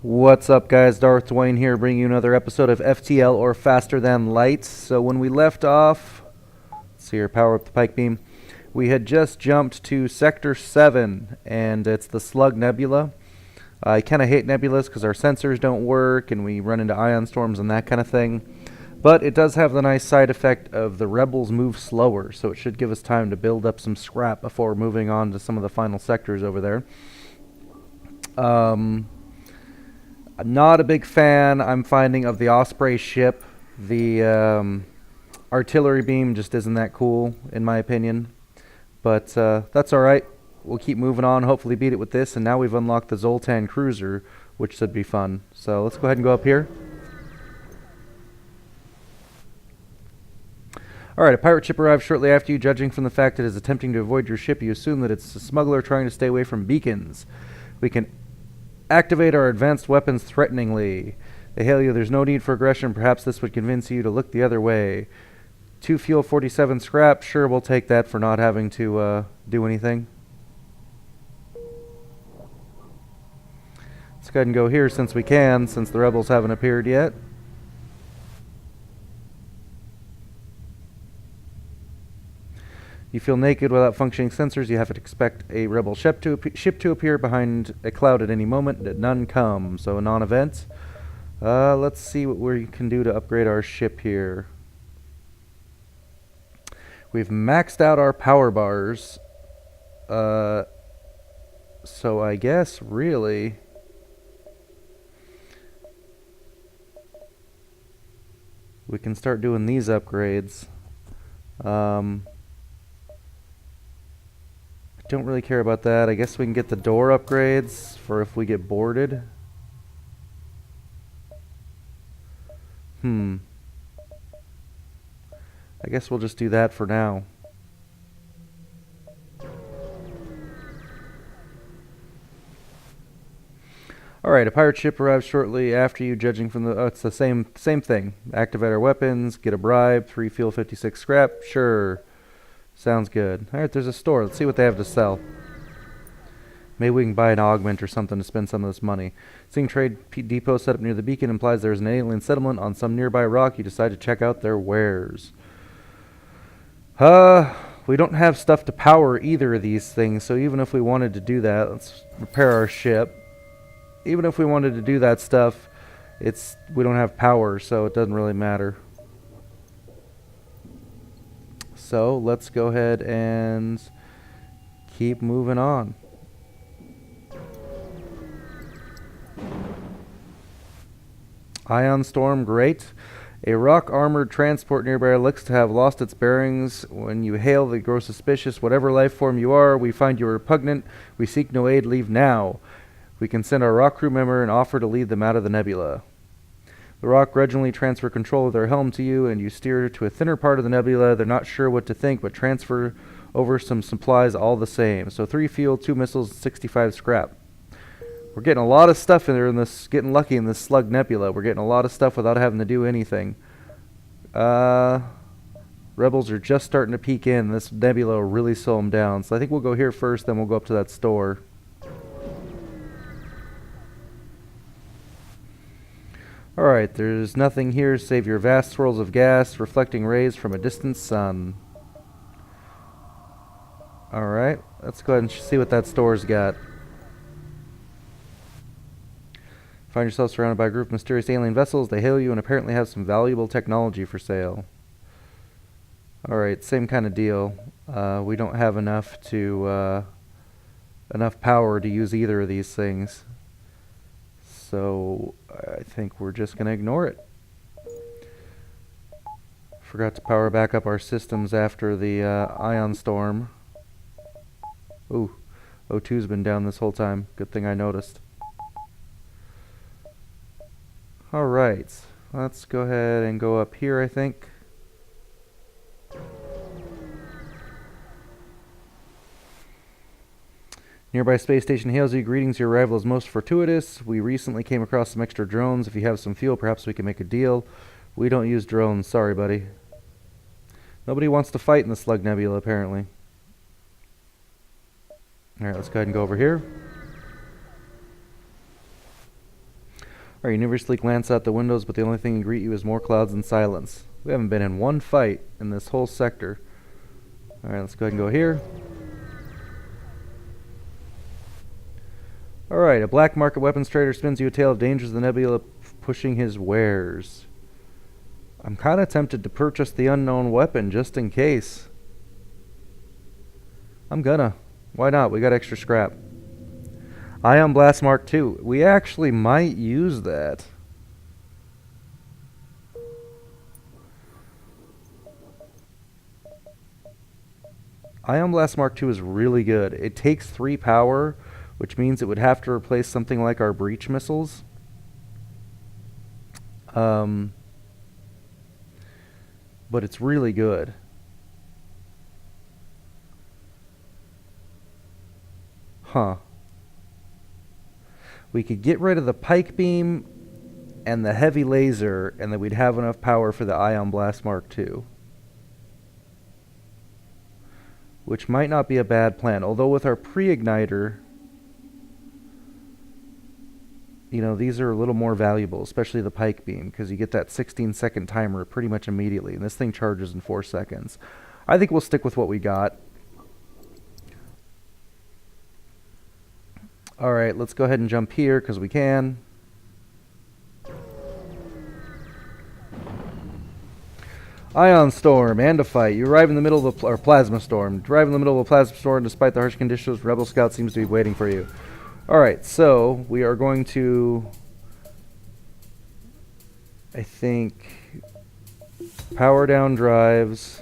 What's up, guys? Darth Dwayne here, bringing you another episode of FTL, or Faster Than Light. So when we left off, let's see here, power up the pike beam. We had just jumped to Sector 7, and it's the Slug Nebula. I kind of hate nebulas because our sensors don't work, and we run into ion storms and that kind of thing. But it does have the nice side effect of the rebels move slower, so it should give us time to build up some scrap before moving on to some of the final sectors over there. I'm not a big fan, I'm finding, of the Osprey ship. The artillery beam just isn't that cool, in my opinion. But that's alright. We'll keep moving on, hopefully beat it with this. And now we've unlocked the Zoltan cruiser, which should be fun. So let's go ahead and go up here. Alright, a pirate ship arrives shortly after you. Judging from the fact it is attempting to avoid your ship, you assume that it's a smuggler trying to stay away from beacons. We can activate our advanced weapons threateningly. They hail you. There's no need for aggression. Perhaps this would convince you to look the other way. 2 fuel, 47 scrap. Sure, we'll take that for not having to do anything. Let's go ahead and go here since we can, since the rebels haven't appeared yet. You feel naked without functioning sensors. You have to expect a rebel ship to appear behind a cloud at any moment. None come, so a non-event. Let's see what we can do to upgrade our ship here. We've maxed out our power bars. So I guess, really, we can start doing these upgrades. Don't really care about that. I guess we can get the door upgrades for if we get boarded. I guess we'll just do that for now. Alright, a pirate ship arrives shortly after you, judging from the... Oh, it's the same thing. Activate our weapons, get a bribe, 3 fuel, 56 scrap. Sure. Sounds good. Alright, there's a store. Let's see what they have to sell. Maybe we can buy an augment or something to spend some of this money. Seeing trade depot set up near the beacon implies there's an alien settlement on some nearby rock. You decide to check out their wares. We don't have stuff to power either of these things, so even if we wanted to do that, let's repair our ship. Even if we wanted to do that stuff, we don't have power, so it doesn't really matter. So let's go ahead and keep moving on. Ion storm, great. A rock armored transport nearby looks to have lost its bearings. When you hail, they grow suspicious. Whatever life form you are, we find you repugnant. We seek no aid. Leave now. We can send our rock crew member and offer to lead them out of the nebula. The rock grudgingly transfer control of their helm to you, and you steer to a thinner part of the nebula. They're not sure what to think, but transfer over some supplies all the same. So 3 fuel, 2 missiles, 65 scrap. We're getting a lot of stuff in there in this, getting lucky in this Slug Nebula. We're getting a lot of stuff without having to do anything. Rebels are just starting to peek in. This nebula will really slow them down. So I think we'll go here first, then we'll go up to that store. Alright, there's nothing here save your vast swirls of gas reflecting rays from a distant sun. Alright, let's go ahead and see what that store's got. Find yourself surrounded by a group of mysterious alien vessels. They hail you and apparently have some valuable technology for sale. Alright, same kind of deal. We don't have enough power to use either of these things. So I think we're just going to ignore it. Forgot to power back up our systems after the ion storm. Ooh, O2's been down this whole time. Good thing I noticed. Alright, let's go ahead and go up here, I think. Nearby space station hails you. Greetings, your arrival is most fortuitous. We recently came across some extra drones. If you have some fuel, perhaps we can make a deal. We don't use drones. Sorry, buddy. Nobody wants to fight in the Slug Nebula, apparently. Alright, let's go ahead and go over here. Alright, you nervously glance out the windows, but the only thing to greet you is more clouds and silence. We haven't been in one fight in this whole sector. Alright, let's go ahead and go here. Alright, a black market weapons trader spins you a tale of dangers of the nebula pushing his wares. I'm kind of tempted to purchase the unknown weapon just in case. I'm gonna. Why not? We got extra scrap. Ion Blast Mark II. We actually might use that. Ion Blast Mark II is really good. It takes 3 power, which means it would have to replace something like our breach missiles. But it's really good. Huh. We could get rid of the pike beam and the heavy laser, and then we'd have enough power for the Ion Blast Mark II. Which might not be a bad plan. Although with our pre-igniter, you know, these are a little more valuable, especially the pike beam, because you get that 16-second timer pretty much immediately, and this thing charges in 4 seconds. I think we'll stick with what we got. Alright, let's go ahead and jump here, because we can. Ion Storm, and a fight. You arrive in the middle of or Plasma Storm. You arrive in the middle of a Plasma Storm, despite the harsh conditions, Rebel Scout seems to be waiting for you. Alright, so we are going to, I think, power down drives,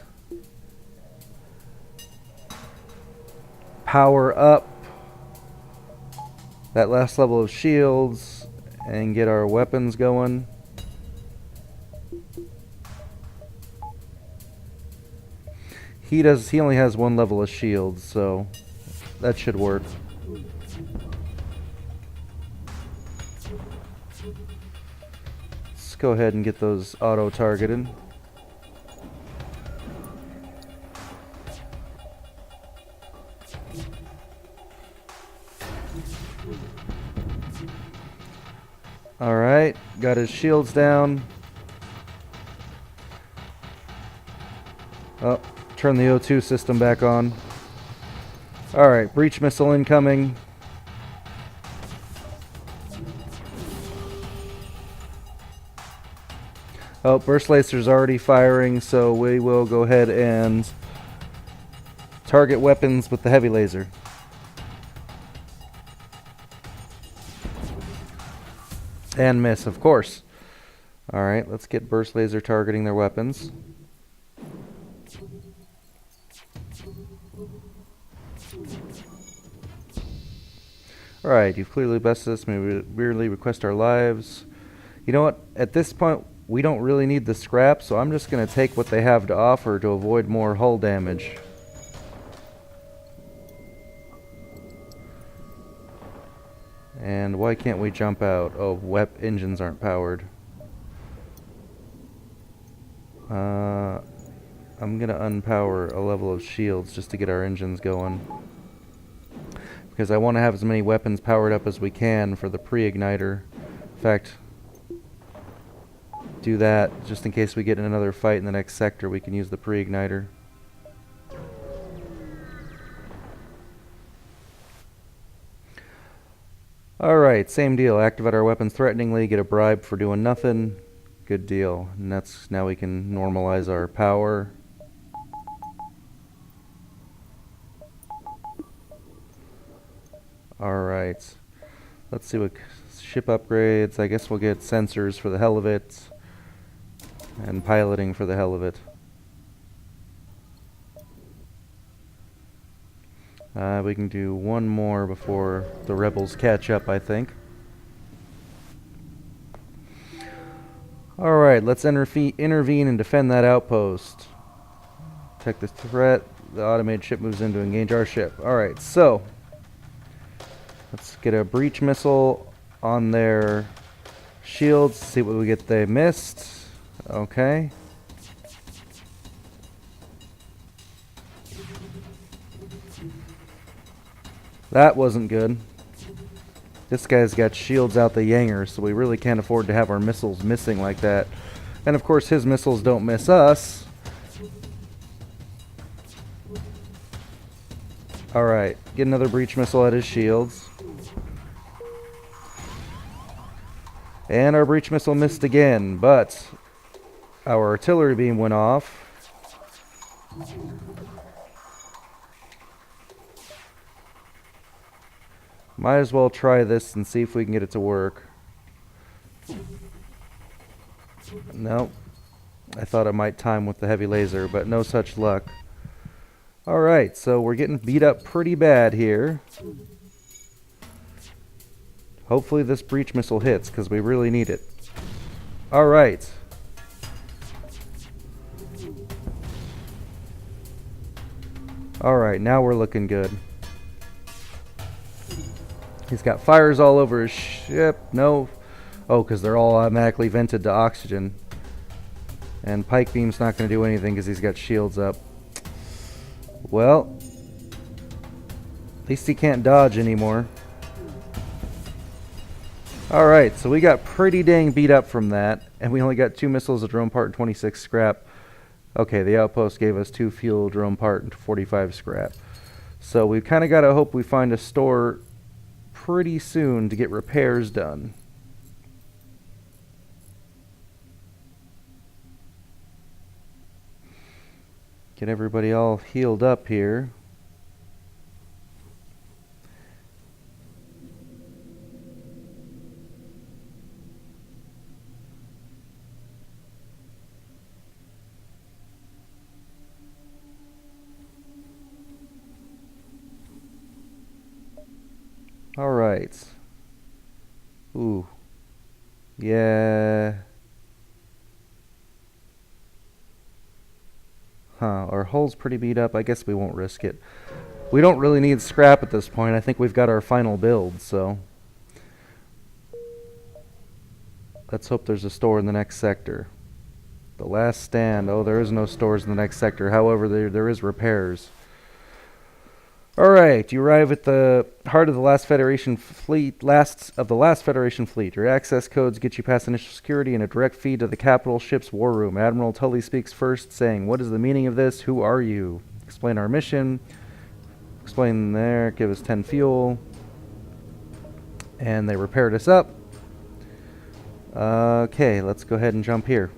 power up that last level of shields, and get our weapons going. He only has 1 level of shields, so that should work. Let's go ahead and get those auto-targeted. Alright, got his shields down. Oh, turn the O2 system back on. Alright, breach missile incoming. Oh, burst laser's already firing, so we will go ahead and target weapons with the heavy laser. And miss, of course. Alright, let's get burst laser targeting their weapons. Alright, you've clearly bested us. May we merely request our lives. You know what? At this point, we don't really need the scrap, so I'm just going to take what they have to offer to avoid more hull damage. And why can't we jump out? Oh, engines aren't powered. I'm going to unpower a level of shields just to get our engines going. Because I want to have as many weapons powered up as we can for the pre-igniter. In fact, do that just in case we get in another fight in the next sector. We can use the pre-igniter. Alright, same deal. Activate our weapons threateningly, get a bribe for doing nothing. Good deal. And that's now we can normalize our power. Alright. Let's see what ship upgrades. I guess we'll get sensors for the hell of it. And piloting for the hell of it. We can do one more before the rebels catch up, I think. Alright, let's intervene and defend that outpost. Detect the threat. The automated ship moves in to engage our ship. Alright, so let's get a breach missile on their shields. See what we get. They missed. Okay. That wasn't good. This guy's got shields out the yanger, so we really can't afford to have our missiles missing like that. And of course his missiles don't miss us. Alright, get another breach missile at his shields. And our breach missile missed again, but our artillery beam went off. Might as well try this and see if we can get it to work. Nope. I thought it might time with the heavy laser, but no such luck. Alright, so we're getting beat up pretty bad here. Hopefully this breach missile hits, because we really need it. Alright. Alright, now we're looking good. He's got fires all over his ship. No. Oh, because they're all automatically vented to oxygen. And Pike Beam's not going to do anything because he's got shields up. Well, at least he can't dodge anymore. Alright, so we got pretty dang beat up from that. And we only got 2 missiles, a drone part, and 26 scrap. Okay, the outpost gave us 2 fuel, drone part, and 45 scrap. So we've kind of got to hope we find a store pretty soon to get repairs done. Get everybody all healed up here. All right. Ooh. Yeah. Our hull's pretty beat up. I guess we won't risk it. We don't really need scrap at this point. I think we've got our final build, so let's hope there's a store in the next sector. The last stand. Oh, there is no stores in the next sector. However, there is repairs. Alright, you arrive at the heart of the last Federation fleet, Your access codes get you past initial security and a direct feed to the capital ship's war room. Admiral Tully speaks first, saying, "What is the meaning of this? Who are you? Explain our mission." Explain there, give us 10 fuel. And they repaired us up. Okay, let's go ahead and jump here.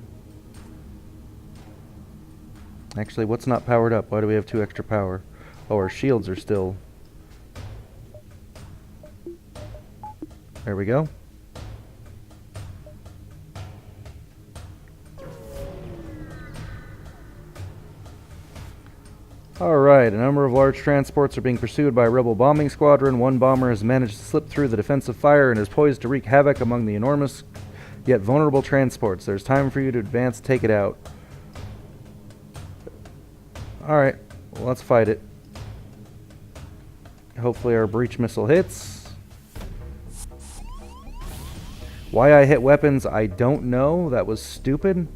Actually, what's not powered up? Why do we have 2 extra power? Oh, our shields are still... There we go. Alright, a number of large transports are being pursued by a rebel bombing squadron. One bomber has managed to slip through the defensive fire and is poised to wreak havoc among the enormous yet vulnerable transports. There's time for you to advance, take it out. Alright, well, let's fight it. Hopefully our breach missile hits. Why I hit weapons, I don't know. That was stupid.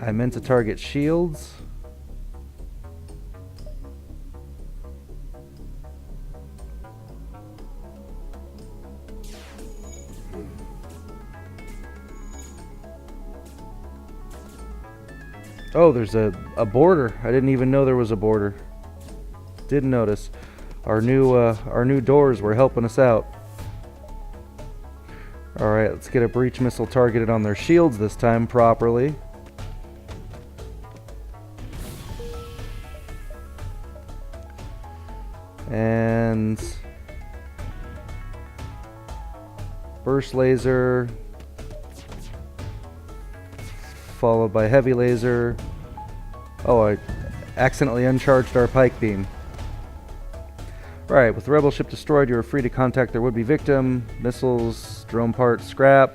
I meant to target shields. Oh, there's a border. I didn't even know there was a border. Didn't notice. Our new doors were helping us out. Alright, let's get a breach missile targeted on their shields this time properly. And burst laser followed by heavy laser. Oh, I accidentally uncharged our pike beam. Right, with the rebel ship destroyed, you are free to contact their would-be victim. Missiles, drone parts, scrap.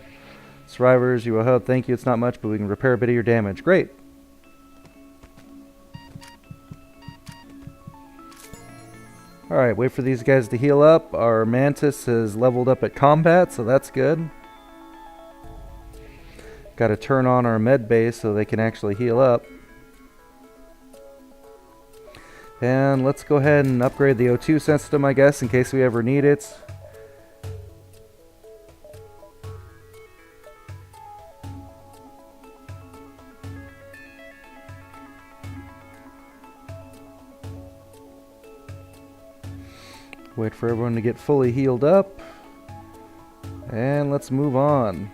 Survivors, you will help. Thank you, it's not much, but we can repair a bit of your damage. Great. Alright, wait for these guys to heal up. Our Mantis has leveled up at combat, so that's good. Got to turn on our med base so they can actually heal up. And let's go ahead and upgrade the O2 system, I guess, in case we ever need it. Wait for everyone to get fully healed up. And let's move on.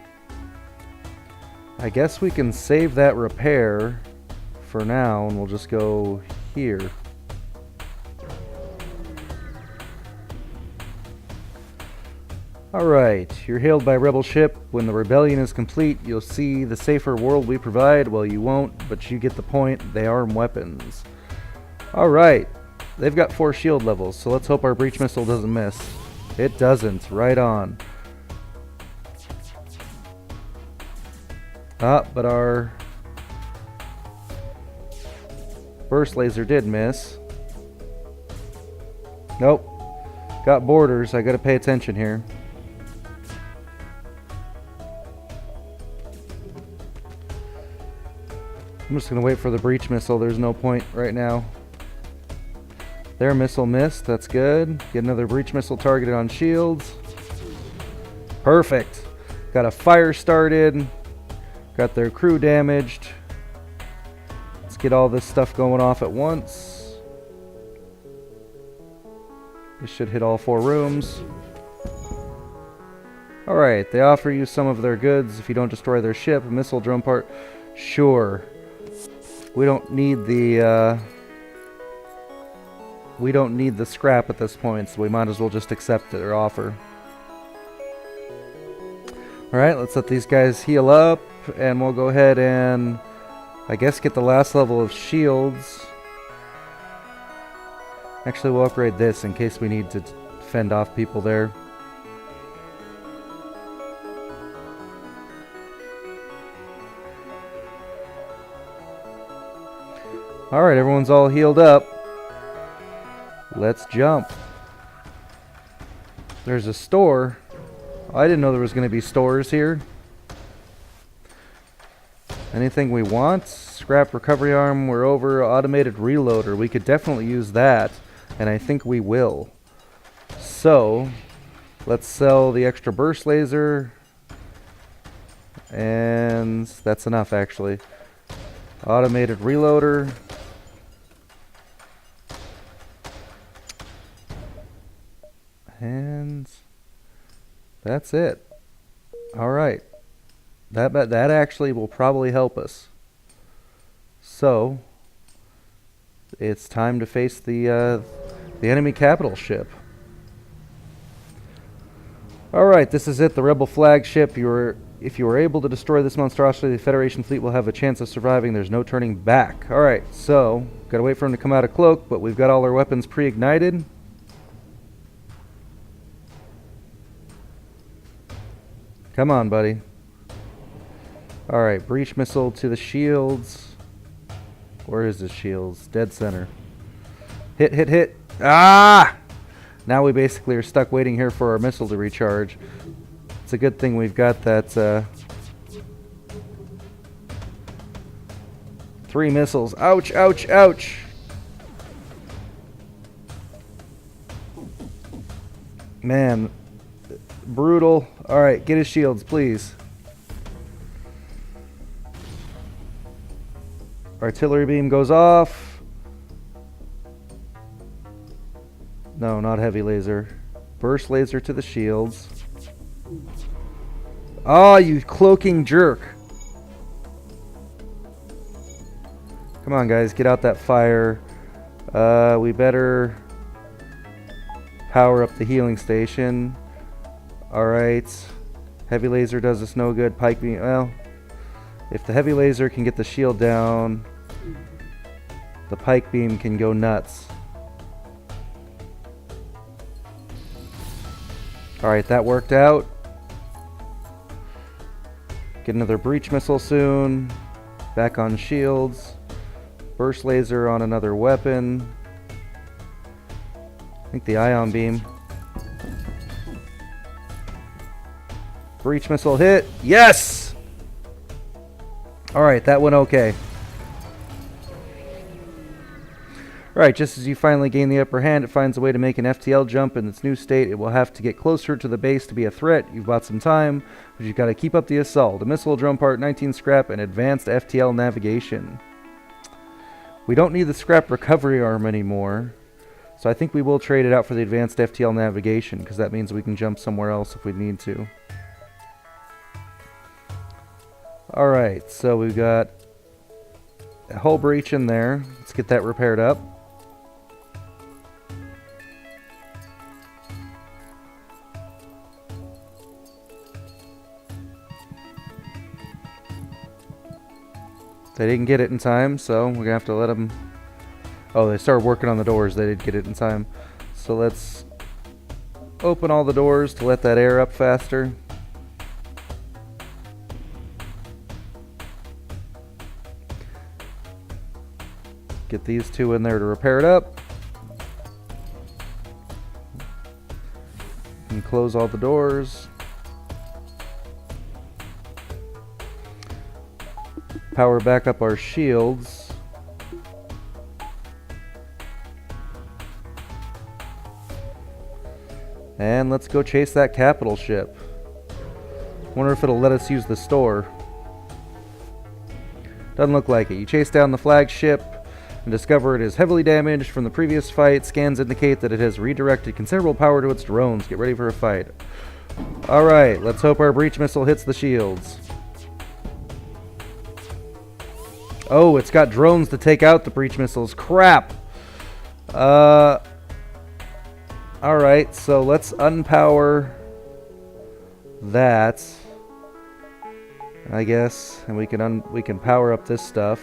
I guess we can save that repair for now, and we'll just go here. Alright, you're hailed by a rebel ship. When the rebellion is complete, you'll see the safer world we provide. Well, you won't, but you get the point. They arm weapons. Alright. They've got 4 shield levels, so let's hope our breach missile doesn't miss. It doesn't. Right on. But our burst laser did miss. Nope. Got borders. I gotta pay attention here. I'm just gonna wait for the breach missile. There's no point right now. Their missile missed. That's good. Get another breach missile targeted on shields. Perfect. Got a fire started. Got their crew damaged. Let's get all this stuff going off at once. This should hit all 4 rooms. Alright, they offer you some of their goods if you don't destroy their ship. A missile drone part. Sure. We don't need the scrap at this point, so we might as well just accept their offer. Alright, let's let these guys heal up, and we'll go ahead and, I guess, get the last level of shields. Actually, we'll upgrade this in case we need to fend off people there. Alright, everyone's all healed up. Let's jump. There's a store. I didn't know there was going to be stores here. Anything we want? Scrap recovery arm, we're over. Automated reloader, we could definitely use that, and I think we will. So, let's sell the extra burst laser, and that's enough actually. Automated reloader. And that's it. Alright. That actually will probably help us. So, it's time to face the enemy capital ship. Alright, this is it, the Rebel flagship. If you are able to destroy this monstrosity, the Federation fleet will have a chance of surviving. There's no turning back. Alright, so, gotta wait for him to come out of cloak, but we've got all our weapons pre-ignited. Come on, buddy. Alright, breach missile to the shields. Where is the shields? Dead center. Hit, hit, hit. Ah! Now we basically are stuck waiting here for our missile to recharge. It's a good thing we've got that 3 missiles. Ouch, ouch, ouch! Man. Brutal. Alright, get his shields, please. Artillery beam goes off. No, not heavy laser. Burst laser to the shields. Oh, you cloaking jerk. Come on, guys, get out that fire. We better power up the healing station. Alright. Heavy laser does us no good. Pike beam. Well, if the heavy laser can get the shield down, the pike beam can go nuts. Alright, that worked out. Get another breach missile soon. Back on shields. Burst laser on another weapon. I think the ion beam. Breach missile hit. Yes! Alright, that went okay. Alright, just as you finally gain the upper hand, it finds a way to make an FTL jump in its new state. It will have to get closer to the base to be a threat. You've bought some time, but you've got to keep up the assault. A missile, drone part, 19 scrap, and advanced FTL navigation. We don't need the scrap recovery arm anymore, so I think we will trade it out for the advanced FTL navigation, because that means we can jump somewhere else if we need to. Alright, so we've got a hull breach in there. Let's get that repaired up. They didn't get it in time, so we're gonna have to let them... Oh, they started working on the doors. They did get it in time. So let's open all the doors to let that air up faster. Get these two in there to repair it up. And close all the doors. Power back up our shields. And let's go chase that capital ship. Wonder if it'll let us use the store. Doesn't look like it. You chase down the flagship and discover it is heavily damaged from the previous fight. Scans indicate that it has redirected considerable power to its drones. Get ready for a fight. Alright, let's hope our breach missile hits the shields. Oh, it's got drones to take out the breach missiles. Crap! Alright, so let's unpower that, I guess, and we can power up this stuff.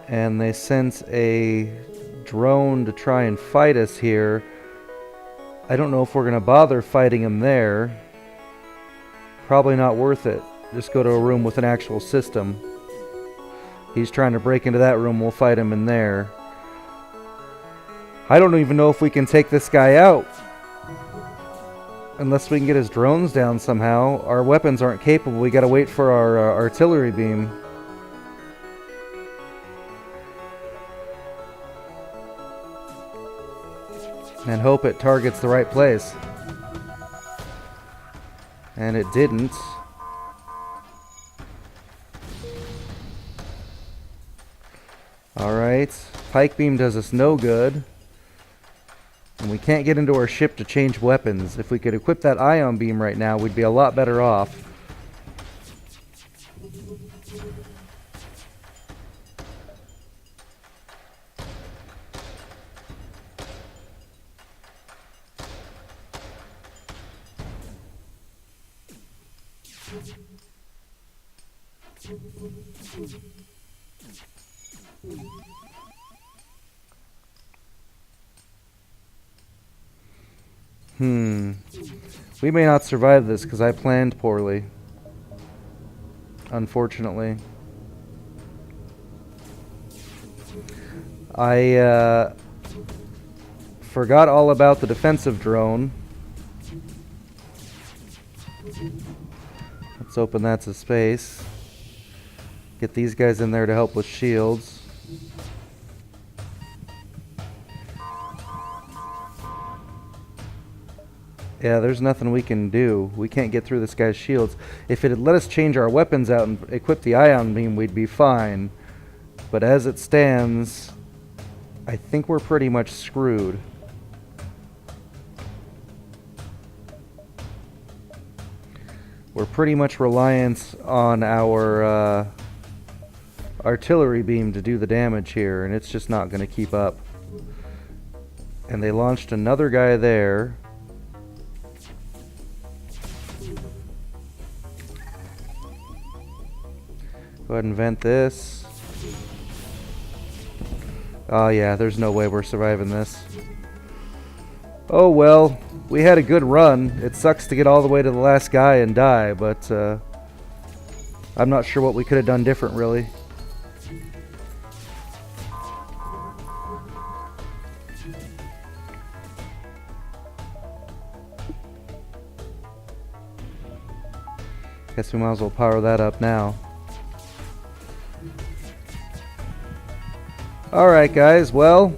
And they sent a drone to try and fight us here. I don't know if we're gonna bother fighting him there. Probably not worth it. Just go to a room with an actual system. He's trying to break into that room. We'll fight him in there. I don't even know if we can take this guy out. Unless we can get his drones down somehow. Our weapons aren't capable. We gotta wait for our artillery beam. And hope it targets the right place. And it didn't. Alright, pike beam does us no good. And we can't get into our ship to change weapons. If we could equip that ion beam right now, we'd be a lot better off. We may not survive this because I planned poorly. Unfortunately. I forgot all about the defensive drone. Let's open that to space. Get these guys in there to help with shields. Yeah, there's nothing we can do. We can't get through this guy's shields. If it had let us change our weapons out and equip the ion beam, we'd be fine. But as it stands, I think we're pretty much screwed. We're pretty much reliant on our artillery beam to do the damage here, and it's just not going to keep up. And they launched another guy there. Go ahead and vent this. Oh yeah, there's no way we're surviving this. Oh well, we had a good run. It sucks to get all the way to the last guy and die, but I'm not sure what we could have done different, really. Guess we might as well power that up now. Alright, guys, well,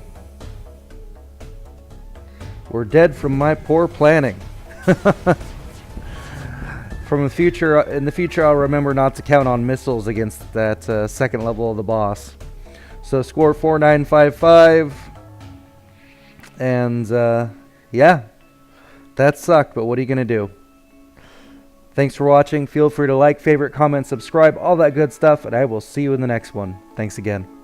we're dead from my poor planning. In the future, I'll remember not to count on missiles against that second level of the boss. So score 4955, and yeah, that sucked. But what are you gonna do? Thanks for watching. Feel free to like, favorite, comment, subscribe, all that good stuff, and I will see you in the next one. Thanks again.